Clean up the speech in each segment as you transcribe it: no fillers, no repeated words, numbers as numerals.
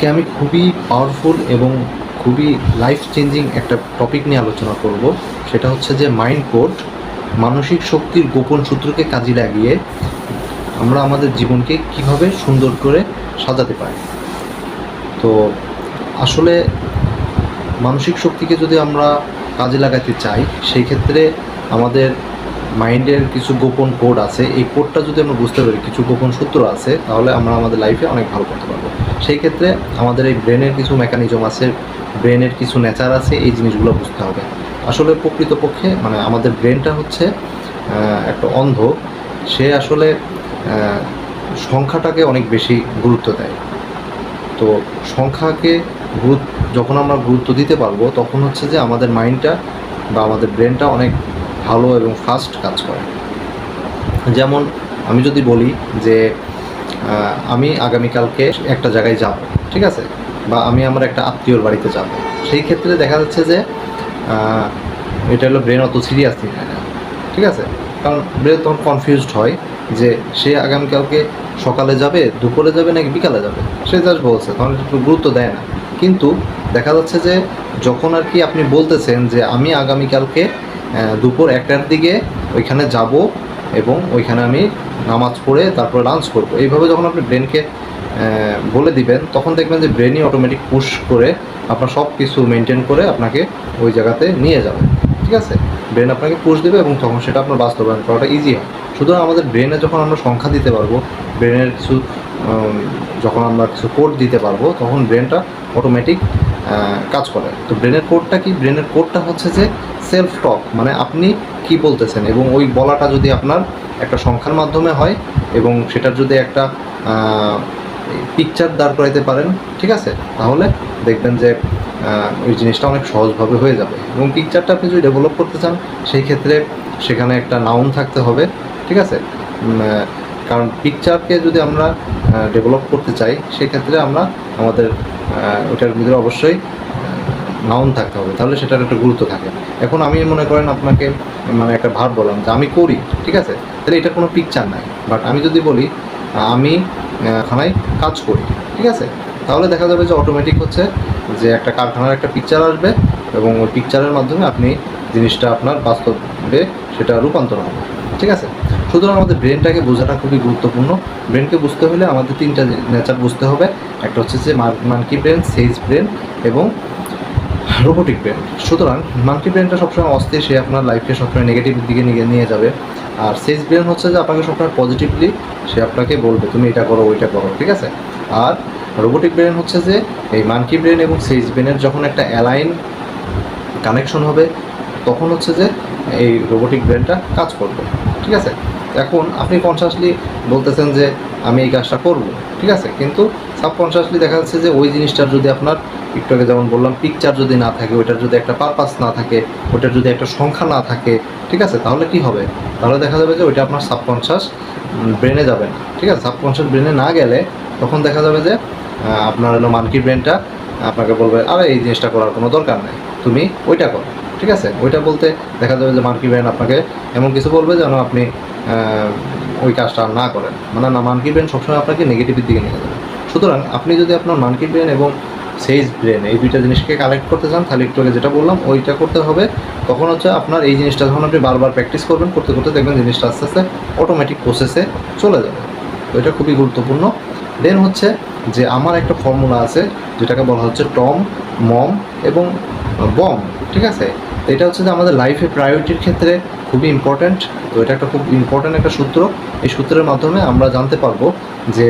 আমি খুবই পাওয়ারফুল এবং খুবই লাইফ চেঞ্জিং একটা টপিক নিয়ে আলোচনা করব। সেটা হচ্ছে যে মাইন্ড কোড, মানসিক শক্তির গোপন সূত্রকে কাজে লাগিয়ে আমরা আমাদের জীবনকে কিভাবে সুন্দর করে সাজাতে পারি। তো আসলে মানসিক শক্তিকে যদি আমরা কাজে লাগাতে চাই, সেই ক্ষেত্রে আমাদের মাইন্ডের কিছু গোপন কোড আছে। এই কোডটা যদি আমরা বুঝতে পারি, কিছু গোপন সূত্র আছে, তাহলে আমরা আমাদের লাইফে অনেক ভালো করতে পারবো। সেই ক্ষেত্রে আমাদের এই ব্রেনের কিছু মেকানিজম আছে, ব্রেনের কিছু নেচার আছে, এই জিনিসগুলো বুঝতে হবে। আসলে প্রকৃতপক্ষে আমাদের ব্রেনটা হচ্ছে একটা অন্ধ। সে আসলে সংখ্যাটাকে অনেক বেশি গুরুত্ব দেয়। তো সংখ্যাকে যখন আমরা গুরুত্ব দিতে পারবো, তখন হচ্ছে যে আমাদের মাইন্ডটা বা আমাদের ব্রেনটা অনেক ভালো এবং ফাস্ট কাজ করে। যেমন আমি যদি বলি যে আমি আগামীকালকে একটা জায়গায় যাব, ঠিক আছে, বা আমি আমার একটা আত্মীয়র বাড়িতে যাব, সেই ক্ষেত্রে দেখা যাচ্ছে যে এটা হলো ব্রেন অত সিরিয়াস নেয় না, ঠিক আছে। কারণ ব্রেন তখন কনফিউজড হয় যে সে আগামীকালকে সকালে যাবে, দুপুরে যাবে নাকি বিকালে যাবে, সে জাস্ট বলছে, তখন একটু গুরুত্ব দেয় না। কিন্তু দেখা যাচ্ছে যে যখন আর কি আপনি বলতেছেন যে আমি আগামীকালকে দুপুর 1টার দিকে ওইখানে যাব এবং ওইখানে আমি নামাজ পড়ে তারপরে লাঞ্চ করব, এইভাবে যখন আপনি ব্রেনকে বলে দিবেন, তখন দেখবেন যে ব্রেনই অটোমেটিক পুশ করে আপনার সব কিছু মেনটেন করে আপনাকে ওই জায়গাতে নিয়ে যাবে, ঠিক আছে। ব্রেন আপনাকে পুশ দেবে এবং তখন সেটা আপনার বাস্তবায়ন করাটা ইজি হয়। সুতরাং আমাদের ব্রেনে যখন আমরা সংখ্যা দিতে পারবো, ব্রেনের কিছু যখন আমরা কিছু কোড দিতে পারবো, তখন ব্রেনটা অটোমেটিক কাজ করে। তো ব্রেনের কোডটা কি? ব্রেনের কোডটা হচ্ছে যে সেলফ টক, মানে আপনি কি বলতেছেন, এবং ওই বলাটা যদি আপনার একটা সংখ্যার মাধ্যমে হয় এবং সেটার যদি একটা পিকচার দাঁড় করাইতে পারেন, ঠিক আছে, তাহলে দেখবেন যে ওই জিনিসটা অনেক সহজভাবে হয়ে যাবে। এবং পিকচারটা আপনি যদি ডেভেলপ করতে চান, সেই ক্ষেত্রে সেখানে একটা নাউন থাকতে হবে, ঠিক আছে। কারণ পিকচারকে যদি আমরা ডেভেলপ করতে চাই, সেক্ষেত্রে আমরা আমাদের ওটার ভিতরে অবশ্যই নাউন থাকতে হবে, তাহলে সেটার একটা গুরুত্ব থাকে। এখন আমি মনে করেন আপনাকে একটা ভার্ব বললাম যে আমি করি, ঠিক আছে, তাহলে এটার কোনো পিকচার নাই। বাট আমি যদি বলি আমি কারখানায় কাজ করি, ঠিক আছে, তাহলে দেখা যাবে যে অটোমেটিক হচ্ছে যে একটা কারখানার একটা পিকচার আসবে এবং ওই পিকচারের মাধ্যমে আপনি জিনিসটা আপনার বাস্তবে সেটা রূপান্তর হবে, ঠিক আছে। সুতরাং আমাদের ব্রেনটাকে বোঝাটা খুবই গুরুত্বপূর্ণ। ব্রেনকে বুঝতে হলে আমাদের 3টা নেচার বুঝতে হবে। একটা হচ্ছে যে মানকি ব্রেন, সেজ ব্রেন এবং রোবোটিক ব্রেন। সুতরাং মানকি ব্রেনটা সবসময় অস্থির, সে আপনার লাইফকে সবসময় নেগেটিভের দিকে নিয়ে যাবে। আর সেজ ব্রেন হচ্ছে যে আপনাকে সবসময় পজিটিভলি সে আপনাকে বলবে তুমি এটা করো, ওইটা করো, ঠিক আছে। আর রোবোটিক ব্রেন হচ্ছে যে এই মানকি ব্রেন এবং সেজ ব্রেনের যখন একটা অ্যালাইন কানেকশন হবে, তখন হচ্ছে যে এই রোবোটিক ব্রেনটা কাজ করবে, ঠিক আছে। এখন আপনি কনসিয়াসলি বলতেছেন যে আমি এই কাজটা করব, ঠিক আছে, কিন্তু সাবকনসিয়াসলি দেখা যাচ্ছে যে ওই জিনিসটার যদি আপনার একটু আগে যেমন বললাম পিকচার যদি না থাকে, ওইটার যদি একটা পারপাস না থাকে, ওইটার যদি একটা সংখ্যা না থাকে, ঠিক আছে, তাহলে কি হবে? তাহলে দেখা যাবে যে ওইটা আপনার সাবকনসিয়াস ব্রেনে যাবে না, ঠিক আছে। সাবকনসিয়াস ব্রেনে না গেলে তখন দেখা যাবে যে আপনার হলো মানকি ব্রেনটা আপনাকে বলবে আরে এই জিনিসটা করার কোনো দরকার নেই, তুমি ওইটা করো, ঠিক আছে। ওইটা বলতে দেখা যাবে যে মানকি ব্রেন আপনাকে এমন কিছু বলবে যেন আপনি ওই কাজটা না করেন। মানকি ব্রেন সবসময় আপনাকে নেগেটিভের দিকে নিয়ে যাবে। সুতরাং আপনি যদি আপনার মানকি ব্রেন এবং সেজ ব্রেন এই দুইটা জিনিসকে কালেক্ট করতে চান, তাহলে একটু আগে যেটা বললাম ওইটা করতে হবে। তখন হচ্ছে আপনার এই জিনিসটা যখন আপনি বারবার প্র্যাকটিস করবেন, করতে করতে দেখবেন জিনিসটা আস্তে আস্তে অটোমেটিক প্রসেসে চলে যাবে। তো এটা খুবই গুরুত্বপূর্ণ। দেন হচ্ছে যে আমার একটা ফর্মুলা আছে যেটাকে বলা হচ্ছে টম, মম এবং বম, ঠিক আছে। তো এটা হচ্ছে যে আমাদের লাইফে প্রায়োরিটির ক্ষেত্রে খুবই ইম্পর্ট্যান্ট। তো এটা একটা খুব ইম্পর্ট্যান্ট একটা সূত্র। এই সূত্রের মাধ্যমে আমরা জানতে পারবো যে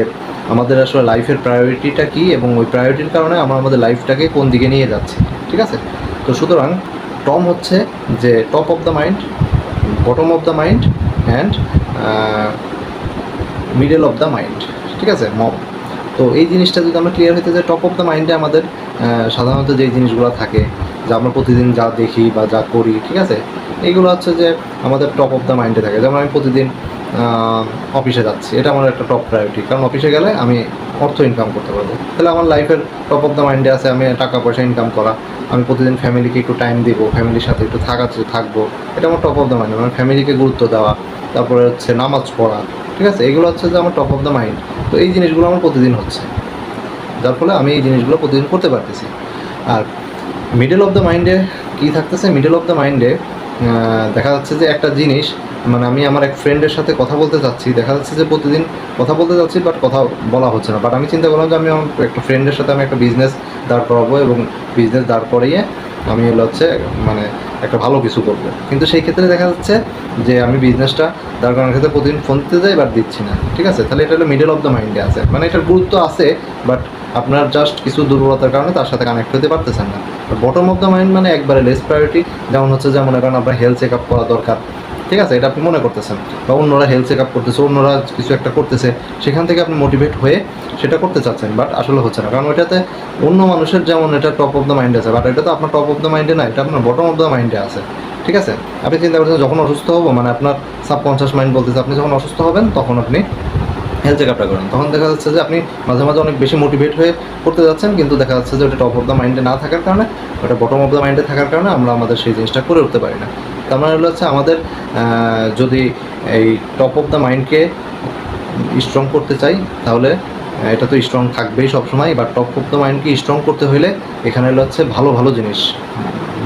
আমাদের আসলে লাইফের প্রায়োরিটিটা কী এবং ওই প্রায়োরিটির কারণে আমরা আমাদের লাইফটাকে কোন দিকে নিয়ে যাচ্ছি, ঠিক আছে। তো সুতরাং টম হচ্ছে যে top of the mind, bottom of the mind and middle of the mind, ঠিক আছে, মম। তো এই জিনিসটা যদি আমরা ক্লিয়ার হইতে যাই, টপ অফ দ্য মাইন্ডে আমাদের সাধারণত যেই জিনিসগুলো থাকে, যা আমরা প্রতিদিন যা দেখি বা যা করি, ঠিক আছে, এইগুলো হচ্ছে যে আমাদের টপ অফ দ্য মাইন্ডে থাকে। যেমন আমি প্রতিদিন অফিসে যাচ্ছি, এটা আমার একটা টপ প্রায়োরিটি, কারণ অফিসে গেলে আমি অর্থ ইনকাম করতে পারবো। তাহলে আমার লাইফের টপ অফ দ্য মাইন্ডে আছে আমি টাকা পয়সা ইনকাম করা, আমি প্রতিদিন ফ্যামিলিকে একটু টাইম দেবো, ফ্যামিলির সাথে একটু থাকবো, এটা আমার টপ অফ দ্য মাইন্ড। আমার ফ্যামিলিকে গুরুত্ব দেওয়া, তারপরে হচ্ছে নামাজ পড়া, ঠিক আছে, এগুলো হচ্ছে যে আমার টপ অফ দ্য মাইন্ড। তো এই জিনিসগুলো আমার প্রতিদিন হচ্ছে। যার ফলে আমি এই জিনিসগুলো প্রতিদিন করতে পারতেছি। আর মিডল অফ দ্য মাইন্ডে কী থাকতেছে, মিডল অফ দ্য মাইন্ডে দেখা যাচ্ছে যে একটা জিনিস, মানে আমি আমার এক ফ্রেন্ডের সাথে কথা বলতে চাচ্ছি, দেখা যাচ্ছে যে প্রতিদিন কথা বলতে চাচ্ছি বাট কথা বলা হচ্ছে না। বাট আমি চিন্তা করলাম যে আমি আমার একটা ফ্রেন্ডের সাথে আমি একটা বিজনেস দাঁড় করাবো এবং বিজনেস দাঁড় করিয়ে আমি হচ্ছে মানে একটা ভালো কিছু করবো। কিন্তু সেই ক্ষেত্রে দেখা যাচ্ছে যে আমি বিজনেসটা দাঁড় করানোর ক্ষেত্রে প্রতিদিন ফোন দিতে যাই বাট দিচ্ছি না, ঠিক আছে? তাহলে এটা হলো মিডল অফ দ্য মাইন্ডে আছে, মানে এটার গুরুত্ব আছে বাট আপনার জাস্ট কিছু দুর্বলতার কারণে তার সাথে কানেক্ট হতে পারতেছেন না। বটম অফ দ্য মাইন্ড মানে একবারে লেস প্রায়োরিটি, যেমন হচ্ছে যে মনে করেন আপনার হেলথ চেক আপ করা দরকার, ঠিক আছে? এটা আপনি মনে করতেছেন, বা অন্যরা হেলথ চেক আপ করতেছে, অন্যরা কিছু একটা করতেছে, সেখান থেকে আপনি মোটিভেট হয়ে সেটা করতে চাচ্ছেন বাট আসলে হচ্ছে না, কারণ ওইটাতে অন্য মানুষের যেমন এটা টপ অফ দ্য মাইন্ডে আছে বাট এটা তো আপনার টপ অফ দ্য মাইন্ডে না, এটা আপনার বটম অফ দ্য মাইন্ডে আছে, ঠিক আছে? আপনি চিন্তা করছেন যখন অসুস্থ হবো, মানে আপনার সাবকনশিয়াস মাইন্ড বলতেছে আপনি যখন অসুস্থ হবেন তখন আপনি হেলথ চেক আপটা করেন, তখন দেখা যাচ্ছে যে আপনি মাঝে মাঝে অনেক বেশি মোটিভেট হয়ে করতে যাচ্ছেন, কিন্তু দেখা যাচ্ছে যে ওটা টপ অফ দ্য মাইন্ডে না থাকার কারণে, ওটা বটম অফ দ্য মাইন্ডে থাকার কারণে আমরা আমাদের সেই জিনিসটা করে উঠতে পারি না। তার মানে হচ্ছে আমাদের যদি এই টপ অফ দ্য মাইন্ডকে স্ট্রং করতে চাই তাহলে এটা তো স্ট্রং থাকবেই সবসময়, বাট টপ অফ দ্য মাইন্ডকে স্ট্রং করতে হলে এখানে হচ্ছে ভালো ভালো জিনিস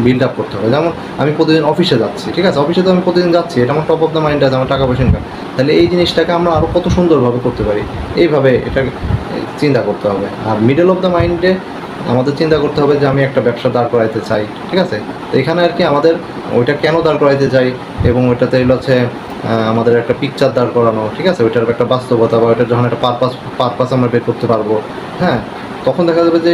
বিল্ড আপ করতে হবে। যেমন আমি প্রতিদিন অফিসে যাচ্ছি, ঠিক আছে? অফিসে তো আমি প্রতিদিন যাচ্ছি, এটা আমার টপ অফ দ্য মাইন্ডে আছে, আমার টাকা পয়সা ইনকাম। তাহলে এই জিনিসটাকে আমরা আরও কত সুন্দরভাবে করতে পারি, এইভাবে এটা চিন্তা করতে হবে। আর মিডল অফ দ্য মাইন্ডে আমাদের চিন্তা করতে হবে যে আমি একটা ব্যবসা দাঁড় করাইতে চাই, ঠিক আছে? তো এখানে আর কি আমাদের ওইটা কেন দাঁড় করাইতে চাই এবং ওইটাতে হচ্ছে আমাদের একটা পিকচার দাঁড় করানো, ঠিক আছে? ওইটার একটা বাস্তবতা বা ওইটার যখন একটা পারপাস আমরা বের করতে পারবো, হ্যাঁ, তখন দেখা যাবে যে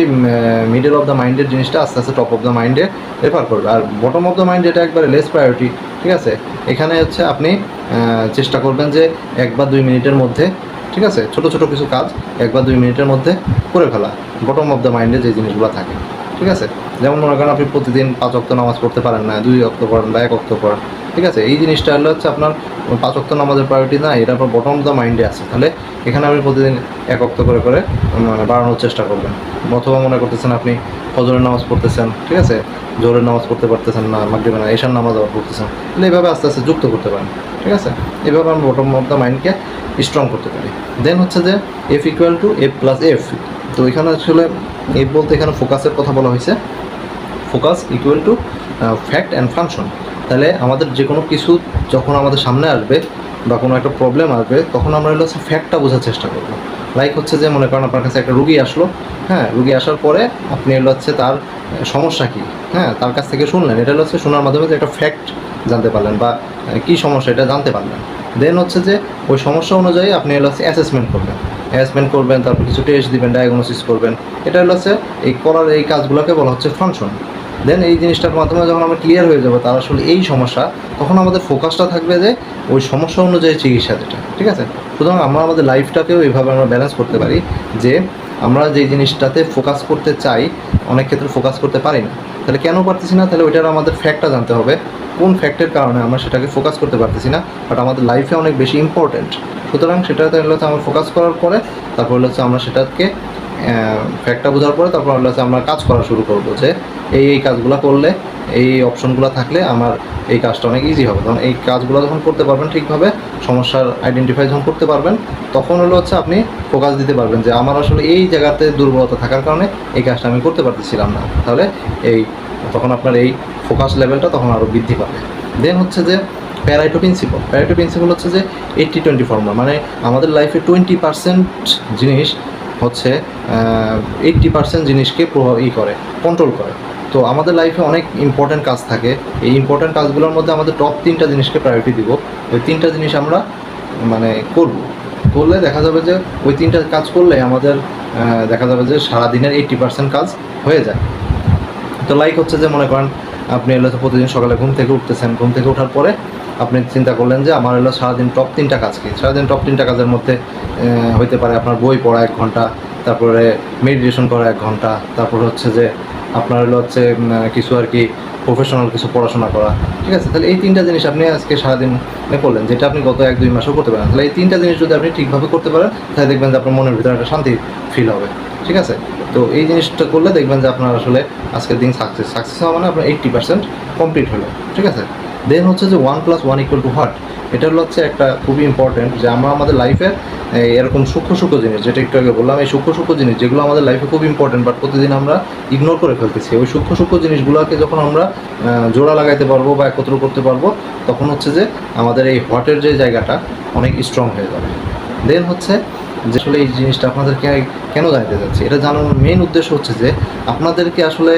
মিডল অফ দ্য মাইন্ডের জিনিসটা আস্তে আস্তে টপ অফ দ্য মাইন্ডে রেফার করবে। আর বটম অফ দ্য মাইন্ড এটা একবারে লেস প্রায়োরিটি, ঠিক আছে? এখানে হচ্ছে আপনি চেষ্টা করবেন যে 1 বা 2 মিনিটের মধ্যে, ঠিক আছে, ছোটো ছোটো কিছু কাজ 1 বা 2 মিনিটের মধ্যে করে ফেলা, বটম অফ দ্য মাইন্ডে যে জিনিসগুলো থাকে, ঠিক আছে? যেমন মনে করেন আপনি প্রতিদিন 5 ওয়াক্ত নামাজ পড়তে পারেন না, 2 ওয়াক্ত পড়েন বা 1 ওয়াক্ত পড়েন, ঠিক আছে? এই জিনিসটা হচ্ছে আপনার 5 ওয়াক্ত নামাজের প্রায়োরিটি না, এটা আপনার বটম অফ দ্য মাইন্ডে আছে। তাহলে এখানে আপনি প্রতিদিন 1 ওয়াক্ত করে করে মানে বাড়ানোর চেষ্টা করবেন। অথবা মনে করতেছেন আপনি ফজরের নামাজ পড়তেছেন, ঠিক আছে, জোহরের নামাজ পড়তে পারতেছেন না, মাগরিবের না, এশার নামাজ আবার পড়তেছেন, তাহলে এইভাবে আস্তে আস্তে যুক্ত করতে পারেন, ঠিক আছে? এইভাবে আমরা বটম অফ দ্য মাইন্ডকে স্ট্রং করতে পারি। দেন হচ্ছে যে F equal to F plus F. তো এখানে আসলে এফ বলতে এখানে ফোকাসের কথা বলা হয়েছে, focus equal to fact and function. তাহলে আমাদের যে কোনো কিছু যখন আমাদের সামনে আসবে বা কোনো একটা প্রবলেম আসবে তখন আমরা হচ্ছে ফ্যাক্টটা বোঝার চেষ্টা করবো। লাইক হচ্ছে যে মনে করেন আপনার কাছে একটা রুগী আসলো, হ্যাঁ, রুগী আসার পরে আপনি হচ্ছে তার সমস্যা কী, হ্যাঁ, তার কাছ থেকে শুনলেন, এটা হচ্ছে শোনার মাধ্যমে যে একটা ফ্যাক্ট জানতে পারলেন বা কী সমস্যা এটা জানতে পারলেন। দেন হচ্ছে যে ওই সমস্যা অনুযায়ী আপনি হচ্ছে অ্যাসেসমেন্ট করবেন, তারপর কিছু টেস্ট দিবেন, ডায়াগনোসিস করবেন। এটা হচ্ছে এই করার এই কাজগুলোকে বলা হচ্ছে ফাংশন। দেন এই জিনিসটার মাধ্যমে যখন আমরা ক্লিয়ার হয়ে যাবো তার আসলে এই সমস্যা, তখন আমাদের ফোকাসটা থাকবে যে ওই সমস্যা অনুযায়ী চিকিৎসা যেটা, ঠিক আছে? সুতরাং আমরা আমাদের লাইফটাকেও এইভাবে আমরা ব্যালেন্স করতে পারি যে আমরা যেই জিনিসটাতে ফোকাস করতে চাই অনেক ক্ষেত্রে ফোকাস করতে পারি না। তাহলে কেন পারতেছি না? তাহলে ওইটার আমাদের ফ্যাক্টটা জানতে হবে, কোন ফ্যাক্টের কারণে আমরা সেটাকে ফোকাস করতে পারতেছি না, বাট আমাদের লাইফে অনেক বেশি ইম্পর্ট্যান্ট। সুতরাং সেটাতে হচ্ছে আমরা ফোকাস করার পরে তারপর হচ্ছে আমরা সেটাকে ফ্যাক্টটা বোঝার পরে তারপর হচ্ছে আমরা কাজ করা শুরু করবো যে এই কাজগুলো করলে, এই অপশনগুলো থাকলে আমার এই কাজটা অনেক ইজি হবে। তখন এই কাজগুলো যখন করতে পারবেন ঠিকভাবে, সমস্যার আইডেন্টিফাই যখন করতে পারবেন, তখন হচ্ছে আপনি ফোকাস দিতে পারবেন যে আমার আসলে এই জায়গাতে দুর্বলতা থাকার কারণে এই কাজটা আমি করতে পারতেছিলাম না। তাহলে তখন আপনার এই ফোকাস লেভেলটা তখন আরও বৃদ্ধি পাবে। দেন হচ্ছে যে প্যারাইটো প্রিন্সিপাল হচ্ছে যে 80-20 ফর্মুলা, মানে আমাদের লাইফে 20% জিনিস হচ্ছে 80% জিনিসকে কন্ট্রোল করে। তো আমাদের লাইফে অনেক ইম্পর্ট্যান্ট কাজ থাকে, এই ইম্পর্ট্যান্ট কাজগুলোর মধ্যে আমাদের টপ 3টা জিনিসকে প্রায়োরিটি দিব। ওই 3টা জিনিস আমরা মানে করলে দেখা যাবে যে ওই 3টা কাজ করলে আমাদের দেখা যাবে যে সারাদিনের 80% কাজ হয়ে যায়। তো লাইক হচ্ছে যে মনে করেন আপনি প্রতিদিন সকালে ঘুম থেকে উঠতেছেন, ঘুম থেকে ওঠার পরে আপনি চিন্তা করলেন যে আমার সারাদিন টপ 3টা কাজ কি। সারাদিন টপ 3টা কাজের মধ্যে হইতে পারে আপনার বই পড়া 1 ঘন্টা, তারপরে মেডিটেশন করা 1 ঘন্টা, তারপর হচ্ছে যে আপনার হচ্ছে কিছু আর কি প্রফেশনাল কিছু পড়াশোনা করা, ঠিক আছে? তাহলে এই 3টা জিনিস আপনি আজকে সারাদিন করলেন, যেটা আপনি গত 1-2 মাসেও করতে পারেন। তাহলে এই 3টা জিনিস যদি আপনি ঠিকভাবে করতে পারেন তাহলে দেখবেন যে আপনার মনের ভিতরে একটা শান্তি ফিল হবে, ঠিক আছে? তো এই জিনিসটা করলে দেখবেন যে আপনার আসলে আজকের দিন সাকসেস হওয়া মানে আপনার 80% কমপ্লিট হলো, ঠিক আছে? দেন হচ্ছে যে 1+1 = হোয়াট, এটা হচ্ছে একটা খুবই ইম্পর্টেন্ট, যে আমরা আমাদের লাইফে এরকম সূক্ষ্ম সূক্ষ্ম জিনিস, যেটা একটু আগে বললাম, এই সূক্ষ্ম সূক্ষ্ম জিনিস যেগুলো আমাদের লাইফে খুব ইম্পর্টেন্ট বাট প্রতিদিন আমরা ইগনোর করে ফেলতেছি, ওই সূক্ষ্ম সূক্ষ্ম জিনিসগুলোকে যখন আমরা জোড়া লাগাইতে পারবো বা একত্র করতে পারবো, তখন হচ্ছে যে আমাদের এই হোয়াটের যে জায়গাটা অনেক স্ট্রং হয়ে যাবে। দেন হচ্ছে যে আসলে এই জিনিসটা আপনাদেরকে কেন জানাতে যাচ্ছি, এটা জানানোর মেন উদ্দেশ্য হচ্ছে যে আপনাদেরকে আসলে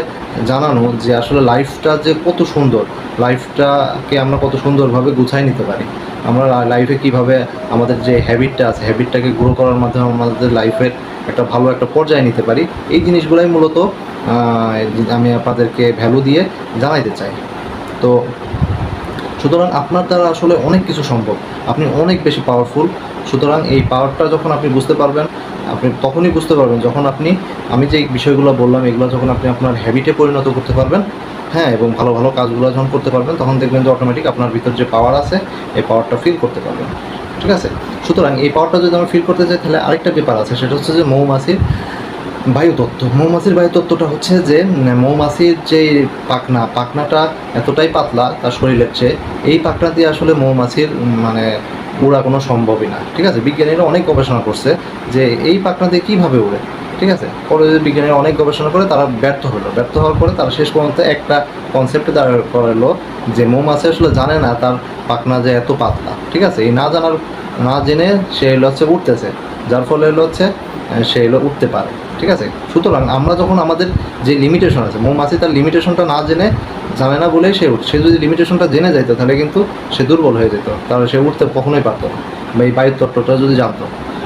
জানানো যে আসলে লাইফটা যে কত সুন্দর, লাইফটাকে আমরা কত সুন্দরভাবে গুছাই নিতে পারি, আমরা লাইফে কিভাবে আমাদের যে হ্যাবিটটা আছে হ্যাবিটটাকে গ্রো করার মাধ্যমে আমাদের লাইফের একটা ভালো একটা পর্যায়ে নিতে পারি, এই জিনিসগুলাই মূলত আমি আপনাদেরকে ভ্যালু দিয়ে জানাইতে চাই। তো সুতরাং আপনার দ্বারা আসলে অনেক কিছু সম্ভব, আপনি অনেক বেশি পাওয়ারফুল। সুতরাং এই পাওয়ারটা যখন আপনি বুঝতে পারবেন, আপনি তখনই বুঝতে পারবেন যখন আমি যে বিষয়গুলো বললাম এগুলো যখন আপনি আপনার হ্যাবিটে পরিণত করতে পারবেন, হ্যাঁ, এবং ভালো ভালো কাজগুলো যখন করতে পারবেন, তখন দেখবেন যে অটোমেটিক আপনার ভিতর যে পাওয়ার আছে এই পাওয়ারটা ফিল করতে পারবেন। ঠিক আছে? সুতরাং এই পাওয়ারটা যদি আমরা ফিল করতে চাই, তাহলে আরেকটা ব্যাপার আছে, সেটা হচ্ছে যে মৌমাছির বায়ুতত্ত্ব। মৌমাছির বায়ুতত্ত্বটা হচ্ছে যে মৌমাছির যে পাখনাটা এতটাই পাতলা তার শরীরের চেয়ে, এই পাখনা দিয়ে আসলে মৌমাছির মানে উড়া কোনো সম্ভবই না। ঠিক আছে? বিজ্ঞানীরা অনেক গবেষণা করছে যে এই পাখনা দিয়ে কীভাবে উড়ে। ঠিক আছে? পরে বিজ্ঞানীরা অনেক গবেষণা করে তারা ব্যর্থ হওয়ার পরে তারা শেষ পর্যন্ত একটা কনসেপ্টে দাঁড় করালো যে মৌমাছি আসলে জানে না তার পাখনা যে এত পাতলা। ঠিক আছে? এই না জেনে সে হচ্ছে উঠতেছে, যার ফলে হচ্ছে সে উঠতে পারে। ঠিক আছে? সুতরাং আমরা যখন আমাদের যে লিমিটেশন আছে, মৌমাছি তার লিমিটেশনটা জানে না বলেই সে যদি লিমিটেশনটা জেনে যেত তাহলে কিন্তু সে দুর্বল হয়ে যেত, তাহলে সে উঠতে কখনোই পারতো না, বা এই বায়ুর তত্ত্বটা যদি জানতো।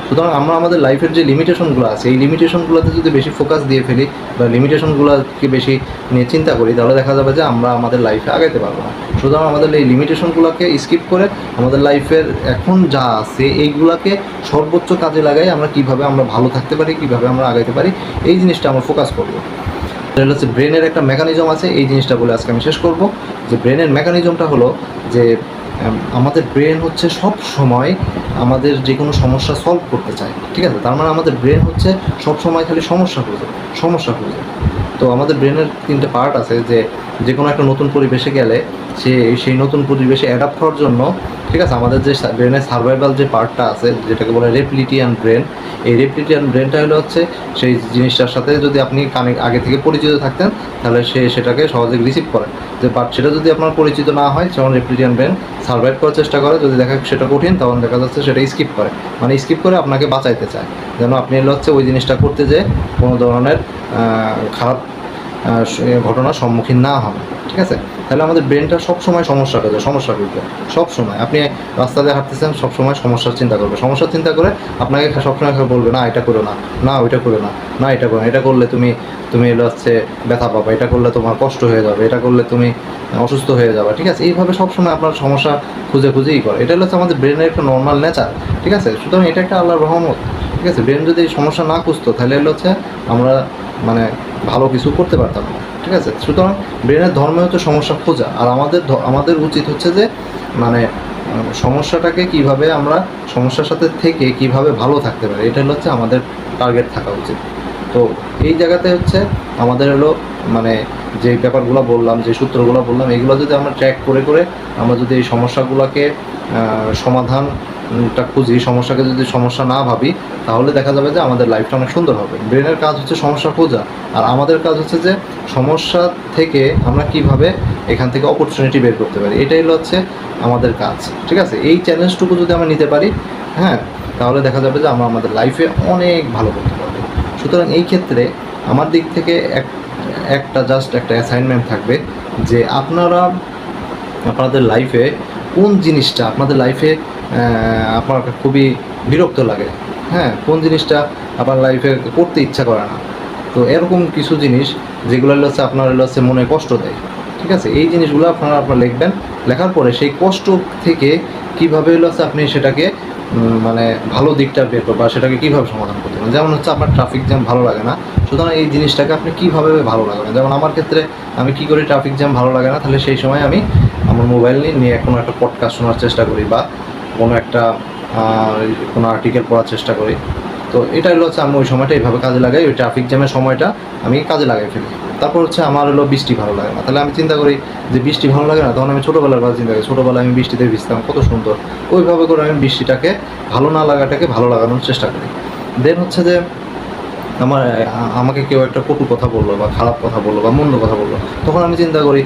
সুতরাং আমরা আমাদের লাইফের যে লিমিটেশনগুলো আছে এই লিমিটেশনগুলোতে যদি বেশি ফোকাস দিয়ে ফেলি বা লিমিটেশনগুলোকে বেশি নিয়ে চিন্তা করি, তাহলে দেখা যাবে যে আমরা আমাদের লাইফে আগাইতে পারবো না। সুতরাং আমাদের এই লিমিটেশনগুলোকে স্কিপ করে আমাদের লাইফের এখন যা আছে এইগুলোকে সর্বোচ্চ কাজে লাগাই আমরা কীভাবে আমরা ভালো থাকতে পারি, কীভাবে আমরা আগাইতে পারি, এই জিনিসটা আমরা ফোকাস করবো। এটা হচ্ছে ব্রেনের একটা মেকানিজম আছে, এই জিনিসটা বলে আজকে আমি শেষ করব। যে ব্রেনের মেকানিজমটা হলো যে আমাদের ব্রেন হচ্ছে সব সময় আমাদের যে কোনো সমস্যা সলভ করতে চায়। ঠিক আছে? তার মানে আমাদের ব্রেন হচ্ছে সব সময় খালি সমস্যা খুঁজে। তো আমাদের ব্রেনের 3টে পার্ট আছে, যে কোনো একটা নতুন পরিবেশে গেলে সেই নতুন পরিবেশে অ্যাডাপ্ট হওয়ার জন্য, ঠিক আছে, আমাদের যে ব্রেনের সার্ভাইভাল যে পার্টটা আছে যেটাকে বলে রেপ্লিটিয়ান ব্রেন, এই রেপ্লিটিয়ান ব্রেনটা হচ্ছে সেই জিনিসটার সাথে যদি আপনি আগে থেকে পরিচিত থাকতেন তাহলে সেটাকে সহজে রিসিভ করে। বাট সেটা যদি আপনার পরিচিত না হয়, যেমন রেপ্লিটিয়ান ব্রেন সার্ভাইভ করার চেষ্টা করে, যদি দেখা সেটা কঠিন তখন দেখা যাচ্ছে সেটা স্কিপ করে আপনাকে বাঁচাইতে চায়, যেন আপনি হচ্ছে ওই জিনিসটা করতে যেয়ে কোনো ধরনের খারাপ ঘটনার সম্মুখীন না হন। ঠিক আছে? তাহলে আমাদের ব্রেনটা সবসময় সমস্যা খুঁজবে। সবসময় আপনি রাস্তাতে হাঁটতেছেন, সবসময় সমস্যার চিন্তা করে আপনাকে সবসময় বলবে না এটা করো না ওইটা করো না এটা করো না, এটা করলে তুমি হচ্ছে ব্যথা পাবা, এটা করলে তোমার কষ্ট হয়ে যাবে, এটা করলে তুমি অসুস্থ হয়ে যাবে। ঠিক আছে? এইভাবে সবসময় আপনার সমস্যা খুঁজেই করে। এটা হচ্ছে আমাদের ব্রেনের একটা নর্মাল নেচার। ঠিক আছে? সুতরাং এটা একটা আল্লাহর রহমত। ঠিক আছে? ব্রেন যদি সমস্যা না খুঁজতো তাহলে হচ্ছে আমরা ভালো কিছু করতে পারতাম না। ঠিক আছে? সুতরাং ব্রেনের ধর্মে হচ্ছে সমস্যা খোঁজা, আর আমাদের উচিত হচ্ছে যে সমস্যাটাকে কিভাবে আমরা সমস্যার সাথে থেকে কিভাবে ভালো থাকতে পারি, এটা হচ্ছে আমাদের টার্গেট থাকা উচিত। তো এই জায়গাতে হচ্ছে আমাদের যে ব্যাপারগুলো বললাম, যে সূত্রগুলো বললাম, এগুলো যদি আমরা ট্র্যাক করে আমরা যদি এই সমস্যাগুলোকে সমাধানটা খুঁজি, সমস্যাকে যদি সমস্যা না ভাবি, তাহলে দেখা যাবে যে আমাদের লাইফটা অনেক সুন্দর হবে। ব্রেনের কাজ হচ্ছে সমস্যা খোঁজা, আর আমাদের কাজ হচ্ছে যে সমস্যা থেকে আমরা কিভাবে এখান থেকে অপরচুনিটি বের করতে পারি, এটাই হচ্ছে আমাদের কাজ। ঠিক আছে? এই চ্যালেঞ্জটুকু যদি আমরা নিতে পারি, হ্যাঁ, তাহলে দেখা যাবে যে আমরা আমাদের লাইফে অনেক ভালো করতে পারবো। সুতরাং এই ক্ষেত্রে আমার দিক থেকে একটা অ্যাসাইনমেন্ট থাকবে যে আপনাদের লাইফে কোন জিনিসটা আপনাদের লাইফে আপনার খুবই বিরক্ত লাগে, হ্যাঁ, কোন জিনিসটা আপনার লাইফে করতে ইচ্ছা করে না। তো এরকম কিছু জিনিস যেগুলো হচ্ছে আপনার হচ্ছে মনে কষ্ট দেয়। ঠিক আছে? এই জিনিসগুলো আপনারা লিখবেন। লেখার পরে সেই কষ্ট থেকে কীভাবে হচ্ছে আপনি সেটাকে ভালো দিকটা বের করবেন বা সেটাকে কীভাবে সমাধান করতে পারেন। যেমন হচ্ছে আপনার ট্রাফিক জ্যাম ভালো লাগে না, সুতরাং এই জিনিসটাকে আপনি কীভাবে ভালো লাগবে। যেমন আমার ক্ষেত্রে আমি কী করি, ট্রাফিক জ্যাম ভালো লাগে না, তাহলে সেই সময় আমি আমার মোবাইল নিয়ে কোনো একটা পডকাস্ট শোনার চেষ্টা করি বা কোনো আর্টিকেল পড়ার চেষ্টা করি। তো এটা হচ্ছে আমি ওই সময়টা এইভাবে কাজে লাগাই, ওই ট্রাফিক জ্যামের সময়টা আমি কাজে লাগাই ফেলি। তারপর হচ্ছে আমার হলো বৃষ্টি ভালো লাগে না, তাহলে আমি চিন্তা করি যে বৃষ্টি ভালো লাগে না, তখন আমি ছোটোবেলার কথা চিন্তা করি, ছোটোবেলায় আমি বৃষ্টিতে ভিজতাম কত সুন্দর, ওইভাবে করে আমি বৃষ্টিটাকে ভালো না লাগাটাকে ভালো লাগানোর চেষ্টা করি। দেন হচ্ছে যে আমাকে কেউ একটা কটু কথা বললো বা খারাপ কথা বললো বা মন্দ কথা বললো, তখন আমি চিন্তা করি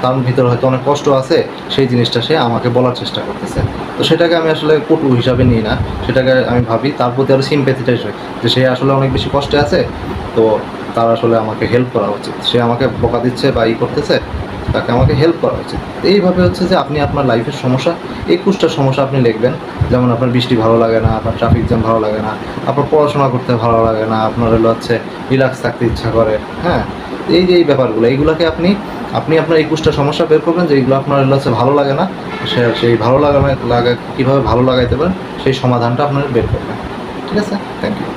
তার ভিতরে হয়তো অনেক কষ্ট আছে, সেই জিনিসটা সে আমাকে বলার চেষ্টা করতেছে। তো সেটাকে আমি আসলে কটু হিসাবে নিই না, সেটাকে আমি ভাবি তার প্রতি আরও সিম্প্যাথিটাইজ হয়, যে সে আসলে অনেক বেশি কষ্টে আছে, তো তার আসলে আমাকে হেল্প করা উচিত, সে আমাকে বকা দিচ্ছে বা করতেছে, তাকে আমাকে হেল্প করা উচিত। এইভাবে হচ্ছে যে আপনি আপনার লাইফের সমস্যা, 21টা সমস্যা আপনি লিখবেন। যেমন আপনার বৃষ্টি ভালো লাগে না, আপনার ট্রাফিক জ্যাম ভালো লাগে না, আপনার পড়াশোনা করতে ভালো লাগে না, আপনার হচ্ছে রিল্যাক্স থাকতে ইচ্ছা করে, হ্যাঁ, এই যে এই ব্যাপারগুলো, এইগুলোকে আপনি আপনার 21টা সমস্যা বের করবেন, যে এইগুলো আপনার হচ্ছে ভালো লাগে না, সেই ভালো কীভাবে ভালো লাগাইতে পারেন সেই সমাধানটা আপনার বের করবেন। ঠিক আছে, থ্যাংক ইউ।